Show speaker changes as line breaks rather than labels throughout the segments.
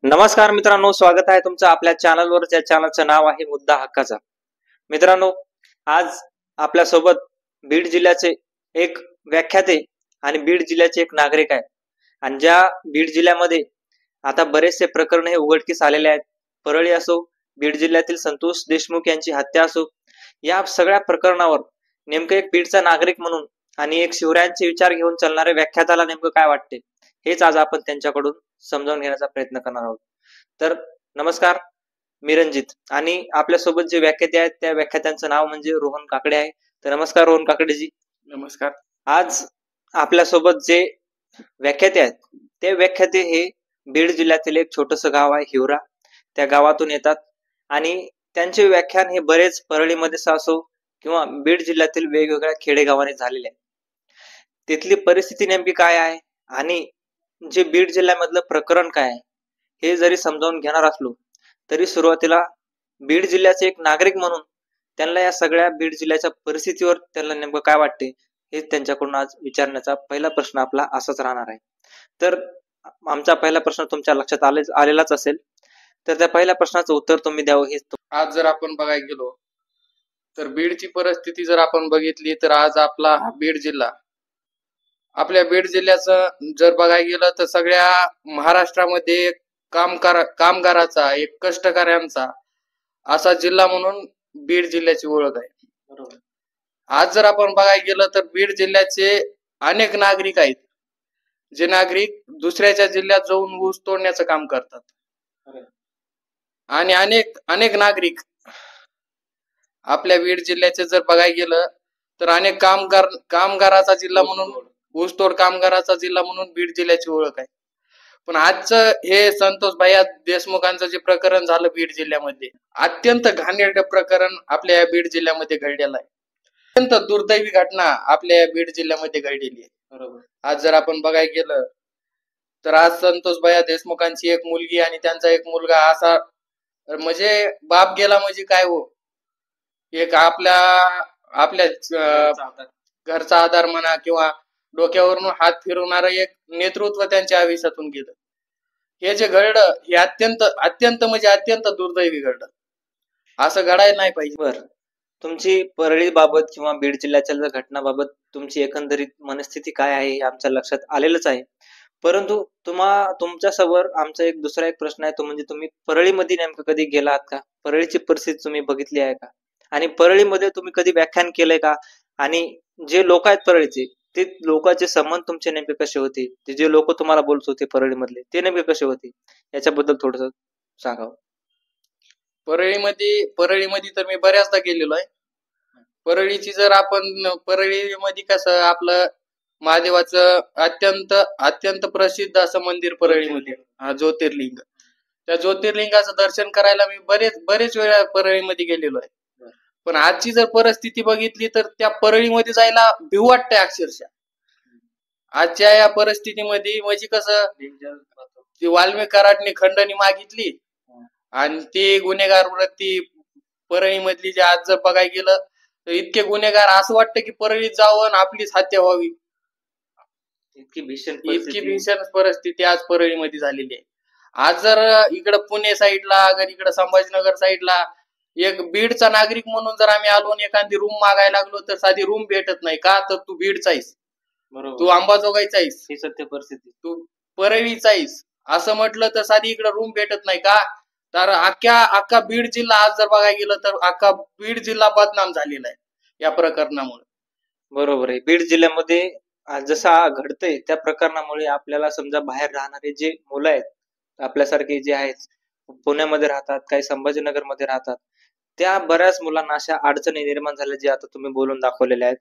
नमस्कार मित्रांनो, स्वागत आहे तुमचं आपल्या चॅनलवर. ज्या चॅनलचं नाव आहे मुद्दा हक्काचा. मित्रांनो, आज आपल्या सोबत बीड जिल्ह्याचे एक व्याख्याते आणि बीड जिल्ह्याचे एक नागरिक आहे. आणि ज्या बीड जिल्ह्यामध्ये आता बरेचसे प्रकरण हे उघडकीस आलेले आहेत. परळी असो, बीड जिल्ह्यातील संतोष देशमुख यांची हत्या असो, या सगळ्या प्रकरणावर नेमकं एक बीडचा नागरिक म्हणून आणि एक शिवरायांचे विचार घेऊन चालणाऱ्या व्याख्याताला नेमकं काय वाटते, हेच आज आपण त्यांच्याकडून समजावून घेण्याचा प्रयत्न करणार आहोत. तर नमस्कार, मी रणजित आणि आपल्यासोबत जे व्याख्याते आहेत त्या व्याख्यात्यांचं नाव म्हणजे रोहन काकडे आहे. तर नमस्कार रोहन काकडेजी.
नमस्कार.
आज आपल्यासोबत जे व्याख्याते आहेत ते व्याख्याते हे बीड जिल्ह्यातील एक छोटस गाव आहे हिवरा, त्या गावातून येतात आणि त्यांचे व्याख्यान हे बरेच परळीमध्ये असो किंवा बीड जिल्ह्यातील वेगवेगळ्या खेडेगावाने झालेले आहे. तिथली परिस्थिती नेमकी काय आहे आणि जे बीड जिल्ह्यामधलं प्रकरण काय आहे हे जरी समजावून घेणार असलो तरी सुरुवातीला बीड जिल्ह्याचे एक नागरिक म्हणून त्यांना या सगळ्या बीड जिल्ह्याच्या परिस्थितीवर त्यांना नेमकं काय वाटते हे त्यांच्याकडून आज विचारण्याचा पहिला प्रश्न आपला असाच राहणार आहे. तर आमचा पहिला प्रश्न तुमच्या लक्षात आलेलाच असेल, तर त्या पहिल्या प्रश्नाचं उत्तर तुम्ही द्यावं. हे
आज जर आपण बघायला गेलो तर बीडची परिस्थिती जर आपण बघितली तर आज आपला हा बीड जिल्हा, आपल्या बीड जिल्ह्याचं जर बघायला गेलं तर सगळ्या महाराष्ट्रामध्ये कामगाराचा, एक कष्टकऱ्यांचा असा जिल्हा म्हणून बीड जिल्ह्याची ओळख आहे.
बरोबर.
आज जर आपण बघायला गेलं तर बीड जिल्ह्याचे अनेक नागरिक आहेत, जे नागरिक दुसऱ्याच्या जिल्ह्यात जाऊन ऊस तोडण्याचं काम करतात. आणि अनेक नागरिक आपल्या बीड जिल्ह्याचे जर बघायला गेलं तर अनेक कामगाराचा जिल्हा म्हणून, ऊसतोड कामगाराचा जिल्हा म्हणून बीड जिल्ह्याची ओळख आहे. पण आजचं हे संतोष भैया देशमुखांचं जे प्रकरण झालं बीड जिल्ह्यामध्ये, अत्यंत घाणेरडं प्रकरण आपल्या बीड जिल्ह्यामध्ये घडलेलं आहे. अत्यंत दुर्दैवी घटना आपल्या बीड जिल्ह्यामध्ये घडलेली आहे.
बरोबर.
आज जर आपण बघायला गेलं तर आज संतोष भैया देशमुखांची एक मुलगी आणि त्यांचा एक मुलगा असा, म्हणजे बाप गेला म्हणजे काय हो, एक आपल्या घरचा आधार म्हणा किंवा डोक्यावरून हात फिरवणारं एक नेतृत्व त्यांच्या आयुष्यातून गेलं. हे जे घडलं हे अत्यंत म्हणजे अत्यंत दुर्दैवी घडलं. असं घडायला नाही पाहिजे.
बरं, तुमची परळी बाबत किंवा बीड जिल्ह्याच्या घटनाबाबत तुमची एकंदरीत मनस्थिती काय आहे हे आमच्या लक्षात आलेलंच आहे. परंतु तुमच्यासमोर आमचा दुसरा एक प्रश्न आहे, तो म्हणजे तुम्ही परळीमध्ये नेमकं कधी गेला आहात का? परळीची परिस्थिती तुम्ही बघितली आहे का? आणि परळीमध्ये तुम्ही कधी व्याख्यान केलंय का? आणि जे लोक आहेत परळीचे, ते लोकांचे संबंध तुमचे नेमके कसे होते? ते जे लोक तुम्हाला बोलत होते परळीमधले, ते नेमके कसे होते याच्याबद्दल थोडस सांगावं.
परळीमध्ये तर मी बऱ्याचदा गेलेलो आहे. परळीची जर आपण, परळीमध्ये कसं आपलं महादेवाचं अत्यंत प्रसिद्ध असं मंदिर परळीमध्ये, ज्योतिर्लिंग. त्या ज्योतिर्लिंगाचं दर्शन करायला मी बरेच वेळा परळीमध्ये गेलेलो आहे. पण आजची जर परिस्थिती बघितली तर त्या परळीमध्ये जायला भीव वाटतंय अक्षरशः. आजच्या या परिस्थितीमध्ये म्हणजे कसं, ती वाल्मिक कराडने खंडणी मागितली आणि ती गुन्हेगार वृत्ती परळीमधली जे आज जर बघायला गेलं तर इतके गुन्हेगार, असं वाटतं की परळीत जावं आपलीच हत्या व्हावी. इतकी भीषण परिस्थिती आज परळीमध्ये झालेली आहे. आज जर इकडं पुणे साईडला, अगर इकडं संभाजीनगर साईडला एक बीडचा नागरिक म्हणून जर आम्ही आलो आणि एखादी रूम मागायला लागलो तर साधी रूम भेटत नाही. का तर तू बीडचा आहेस, तू अंबाजोगाईचा आहेस, ही सत्य परिस्थिती, तू परळीचा आहेस असं म्हटलं तर साधी इकडे रूम भेटत नाही. का तर अख्खा बीड जिल्हा आज जर बघायला गेलं तर अख्खा बीड जिल्हा बदनाम झालेला आहे या प्रकरणामुळे.
बरोबर आहे. बीड जिल्ह्यामध्ये जसा घडतंय त्या प्रकरणामुळे आपल्याला समजा बाहेर राहणारे जे मुलं आहेत, आपल्यासारखे जे आहेत, पुण्यामध्ये राहतात, काही संभाजीनगर मध्ये राहतात, त्या बऱ्याच मुलांना अशा अडचणी निर्माण झाल्या जे आता तुम्ही बोलून दाखवलेले आहेत.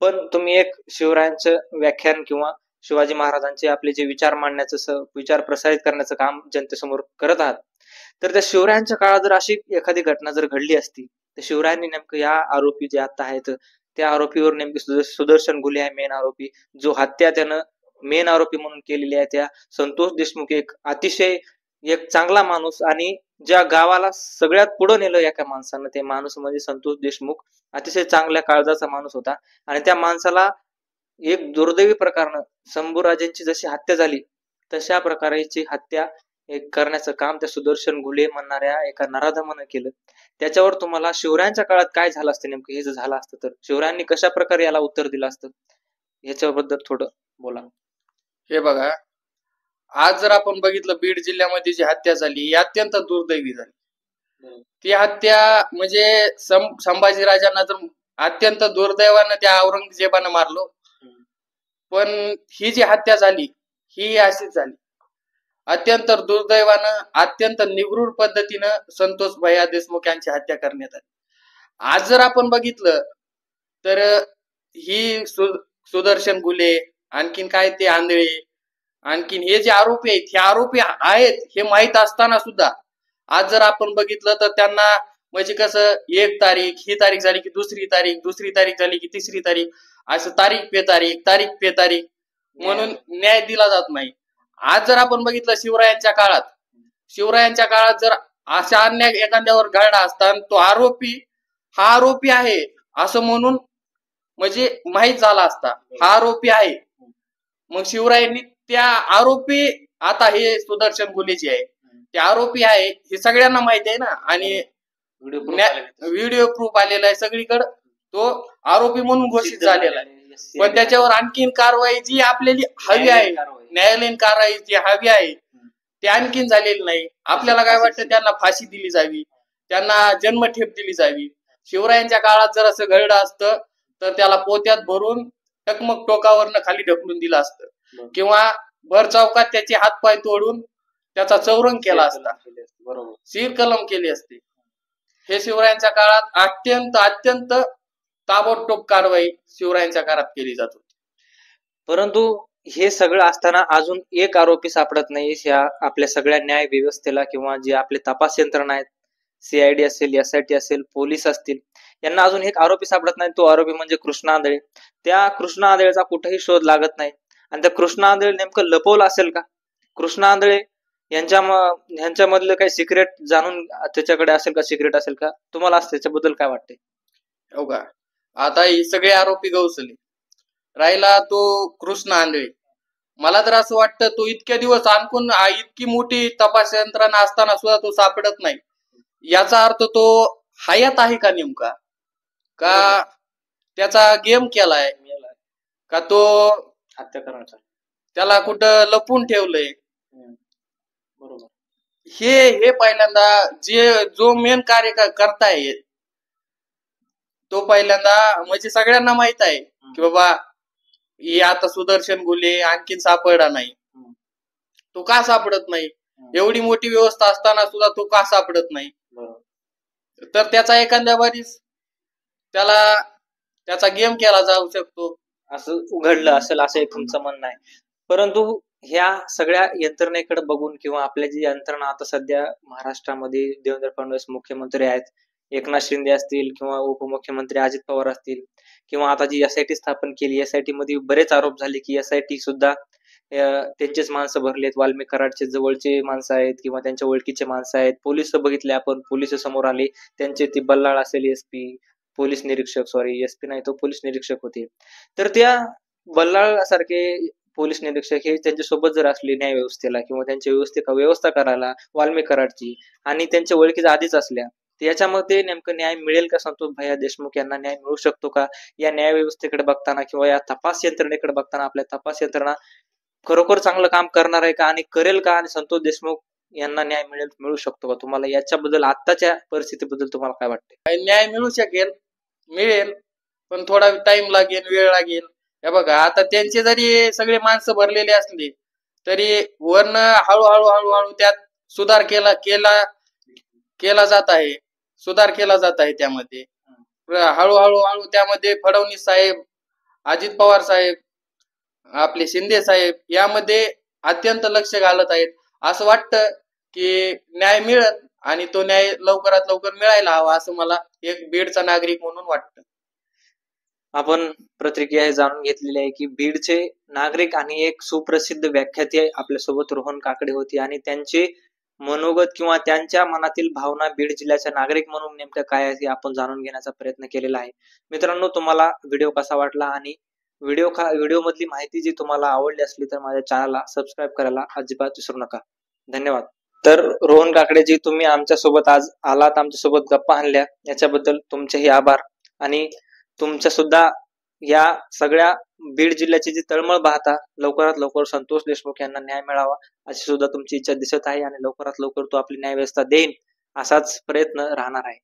पण तुम्ही एक शिवरायांचं व्याख्यान किंवा शिवाजी महाराजांचे आपले जे विचार मांडण्याचं, विचार प्रसारित करण्याचं काम जनतेसमोर करत आहात. तर त्या शिवरायांच्या काळात जर अशी एखादी घटना जर घडली असती तर शिवरायांनी नेमकं या आरोपी जे आता आहेत त्या आरोपीवर नेमके सुदर्शन गुले आहे मेन आरोपी, जो हत्या त्यानं मेन आरोपी म्हणून केलेली आहे, त्या संतोष देशमुख एक अतिशय एक चांगला माणूस आणि ज्या गावाला सगळ्यात पुढे नेलं एका माणसानं, ते माणूस म्हणजे संतोष देशमुख अतिशय चांगल्या काळजाचा माणूस होता. आणि त्या माणसाला एक दुर्दैवी प्रकारनं शंभूराजेंची जशी हत्या झाली तशा प्रकारची हत्या एक करण्याचं काम त्या सुदर्शन घुले म्हणणाऱ्या एका नराधमानं केलं. त्याच्यावर तुम्हाला शिवरायांच्या काळात काय झालं असतं नेमकं, हे जर झालं असतं तर शिवरायांनी कशा प्रकारे याला उत्तर दिलं असतं, याच्याबद्दल थोडं बोला.
हे बघा, आज जर आपण बघितलं बीड जिल्ह्यामध्ये जी हत्या झाली ही अत्यंत दुर्दैवी झाली. ती हत्या म्हणजे संभाजीराजांना जर अत्यंत दुर्दैवानं त्या औरंगजेबानं मारलो, पण ही जी हत्या झाली ही अशीच झाली. अत्यंत दुर्दैवानं अत्यंत निगृढ पद्धतीनं संतोष भैया देशमुख यांची हत्या करण्यात आली. आज जर आपण बघितलं तर ही सुदर्शन घुले, आणखीन काय ते आंधळे, आणखीन हे जे आरोपी आहेत हे आरोपी आहेत हे माहीत असताना सुद्धा आज जर आपण बघितलं तर त्यांना म्हणजे कसं एक तारीख, ही तारीख झाली की दुसरी तारीख झाली की तिसरी तारीख, असं तारीख पे तारीख म्हणून न्याय दिला जात नाही. आज जर आपण बघितलं शिवरायांच्या काळात जर अशा अन्याय एखाद्यावर घडला असता तो हा आरोपी आहे असं म्हणून म्हणजे माहीत झाला असता हा आरोपी आहे, मग शिवरायांनी त्या आरोपी, आता हे सुदर्शन घुले जे आहे ते आरोपी आहे हे सगळ्यांना माहिती आहे ना, आणि व्हिडिओ प्रूफ आलेला आहे सगळीकडे, तो आरोपी म्हणून घोषित झालेला आहे. पण त्याच्यावर आणखीन कारवाई जी आपल्याला हवी आहे, न्यायालयीन कारवाई जी हवी आहे ती आणखीन झालेली नाही. आपल्याला काय वाटतं, त्यांना फाशी दिली जावी, त्यांना जन्मठेप दिली जावी. शिवरायांच्या काळात जर असं घडलं असतं तर त्याला पोत्यात भरून टकमक टोकावरनं खाली ढकलून दिलं असतं, किंवा भर चौकात त्याचे हातपाय तोडून त्याचा चौरंग केला असता, सीर कलम केली असते. हे शिवरायांच्या काळात अत्यंत ताबडतोब कारवाई शिवरायांच्या काळात केली जात होती.
परंतु हे सगळं असताना अजून एक आरोपी सापडत नाही ह्या आपल्या सगळ्या न्याय व्यवस्थेला, किंवा जे आपले तपास यंत्रणा आहेत, CID असेल, SIT असेल, पोलीस असतील, यांना अजून एक आरोपी सापडत नाही. तो आरोपी म्हणजे कृष्णा आंधळे. त्या कृष्णा आंधळेचा कुठेही शोध लागत नाही. आणि त्या कृष्णा आंधळे नेमकं लपवलं असेल का? कृष्णा आंधळे यांच्यामधलं काही सिक्रेट जाणून त्याच्याकडे असेल का, सिक्रेट असेल का? तुम्हाला त्याच्याबद्दल काय वाटते?
हो का, आता हे सगळे आरोपी गवसले, राहिला तो कृष्ण आंधळे. मला तर असं वाटतं तो इतक्या दिवस आणखून इतकी मोठी तपास यंत्रणा असताना सुद्धा तो सापडत नाही. याचा अर्थ तो हयात आहे का नेमका, का त्याचा गेम केलाय, का तो
हत्या करण्याचा
त्याला कुठं लपून ठेवलंय.
बरोबर.
हे पहिल्यांदा जो मेन कार्य करताय तो पहिल्यांदा म्हणजे सगळ्यांना माहित आहे की बाबा हे आता सुदर्शन घुले आणखीन सापडला नाही. तो का सापडत नाही? एवढी मोठी व्यवस्था असताना सुद्धा तो का सापडत नाही? तर त्याचा एखाद्या बारीस त्याचा गेम केला जाऊ शकतो,
असं घडलं असेल असं तुमचं म्हणणं आहे. परंतु ह्या सगळ्या यंत्रणेकडे बघून, किंवा आपल्या जी यंत्रणा आता सध्या महाराष्ट्रामध्ये देवेंद्र फडणवीस मुख्यमंत्री आहेत, एकनाथ शिंदे असतील, किंवा उपमुख्यमंत्री अजित पवार असतील, किंवा आता जी SIT स्थापन केली, SIT मध्ये बरेच आरोप झाले की SIT सुद्धा त्यांचेच माणसं भरलेत, वाल्मिक कराडचे जवळचे माणसं आहेत किंवा त्यांच्या ओळखीचे माणसं आहेत. पोलीस बघितले आपण, पोलीस समोर आले, त्यांचे ती बल्लाळ असेल SP, पोलीस निरीक्षक, सॉरी SP नाही, तो पोलीस निरीक्षक होते. तर त्या बल्लाळ सारखे पोलीस निरीक्षक हे त्यांच्यासोबत जर असले न्याय व्यवस्थेला, किंवा त्यांच्या व्यवस्था करायला वाल्मिक कराडची, आणि त्यांच्या ओळखीच्या आधीच असल्या, याच्यामध्ये नेमकं न्याय मिळेल का? संतोष भैया देशमुख यांना न्याय मिळू शकतो का? या न्याय व्यवस्थेकडे बघताना, किंवा या तपास यंत्रणेकडे बघताना आपल्या तपास यंत्रणा खरोखर चांगलं काम करणार आहे का, आणि करेल का, आणि संतोष देशमुख यांना न्याय मिळू शकतो का? तुम्हाला याच्याबद्दल, आताच्या परिस्थितीबद्दल तुम्हाला काय वाटते?
न्याय मिळेल, पण थोडा टाइम लागेल, वेळ लागेल. हे बघा, आता त्यांचे जरी सगळे माणसं भरलेले असले तरी वरनं हळूहळू त्यात सुधार केला जात आहे त्यामध्ये. हळूहळू त्यामध्ये फडणवीस साहेब, अजित पवार साहेब, आपले शिंदे साहेब यामध्ये अत्यंत लक्ष घालत आहेत. असं वाटतं की न्याय मिळत, आणि तो न्याय लवकरात लवकर मिळायला हवा, असं मला एक बीडचा नागरिक म्हणून वाटतं.
आपण प्रतिक्रिया जाणून घेतलेली आहे की बीडचे नागरिक आणि एक सुप्रसिद्ध व्याख्याते आपल्यासोबत रोहन काकडे होते, आणि त्यांचे मनोगत किंवा त्यांच्या मनातील भावना बीड जिल्ह्याच्या नागरिक म्हणून नेमकं काय आहे हे आपण जाणून घेण्याचा प्रयत्न केलेला आहे. मित्रांनो, तुम्हाला व्हिडिओ कसा वाटला, आणि व्हिडिओ मधली माहिती जी तुम्हाला आवडली असली तर माझ्या चॅनलला सबस्क्राईब करायला अजिबात विसरू नका. धन्यवाद. तर रोहन काकडेजी, तुम्ही आमच्या सोबत आज आलात, आमच्या सोबत गप्पा आणल्या, याच्याबद्दल तुमचेही आभार. आणि तुमच्या सुद्धा या सगळ्या बीड जिल्ह्याची जी तळमळ पाहता लवकरात लवकर संतोष देशमुख यांना न्याय मिळावा अशी सुद्धा तुमची इच्छा दिसत आहे, आणि लवकरात लवकर तो आपली न्याय व्यवस्था देईन असाच प्रयत्न राहणार आहे.